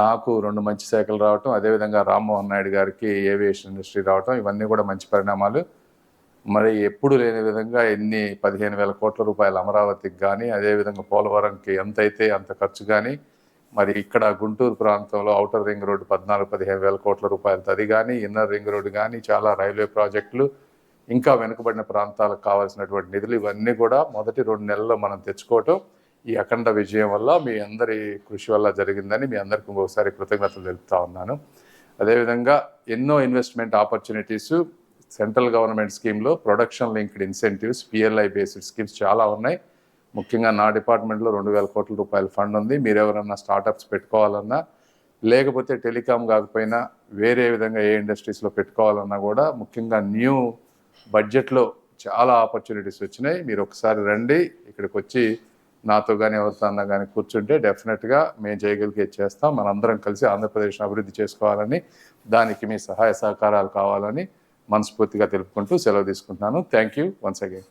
నాకు 2 మంచి శాఖలు రావటం, అదేవిధంగా రామ్మోహన్ నాయుడు గారికి ఏవియేషన్ ఇండస్ట్రీ రావటం, ఇవన్నీ కూడా మంచి పరిణామాలు. మరి ఎప్పుడు లేని విధంగా 15,000 కోట్ల రూపాయలు అమరావతికి కానీ, అదేవిధంగా పోలవరంకి ఎంతైతే అంత ఖర్చు కానీ, మరి ఇక్కడ గుంటూరు ప్రాంతంలో ఔటర్ రింగ్ రోడ్డు 14,000-15,000 కోట్ల రూపాయలతో అది కానీ, ఇన్నర్ రింగ్ రోడ్డు కానీ, చాలా రైల్వే ప్రాజెక్టులు, ఇంకా వెనుకబడిన ప్రాంతాలకు కావాల్సినటువంటి నిధులు, ఇవన్నీ కూడా మొదటి 2 నెలల్లో మనం తెచ్చుకోవటం ఈ అఖండ విజయం వల్ల, మీ అందరి కృషి వల్ల జరిగిందని మీ అందరికీ ఇంకొకసారి కృతజ్ఞతలు తెలుపుతా ఉన్నాను. అదేవిధంగా ఎన్నో ఇన్వెస్ట్మెంట్ ఆపర్చునిటీస్ సెంట్రల్ గవర్నమెంట్ స్కీమ్లో production linked incentives, PLI based schemes చాలా ఉన్నాయి. ముఖ్యంగా నా డిపార్ట్మెంట్లో 2,000 కోట్ల రూపాయల ఫండ్ ఉంది. మీరు ఎవరన్నా స్టార్టప్స్ పెట్టుకోవాలన్నా, లేకపోతే టెలికాం కాకపోయినా వేరే విధంగా ఏ ఇండస్ట్రీస్లో పెట్టుకోవాలన్నా కూడా, ముఖ్యంగా న్యూ బడ్జెట్లో చాలా ఆపర్చునిటీస్ వచ్చినాయి. మీరు ఒకసారి రండి, ఇక్కడికి వచ్చి నాతో కానీ ఎవరితో అన్నా కానీ కూర్చుంటే డెఫినెట్గా మేము చేయగలిగేది చేస్తాం. మనందరం కలిసి ఆంధ్రప్రదేశ్ను అభివృద్ధి చేసుకోవాలని, దానికి మీ సహాయ సహకారాలు కావాలని మనస్ఫూర్తిగా తెలుపుకుంటూ సెలవు తీసుకుంటున్నాను. Thank you once again.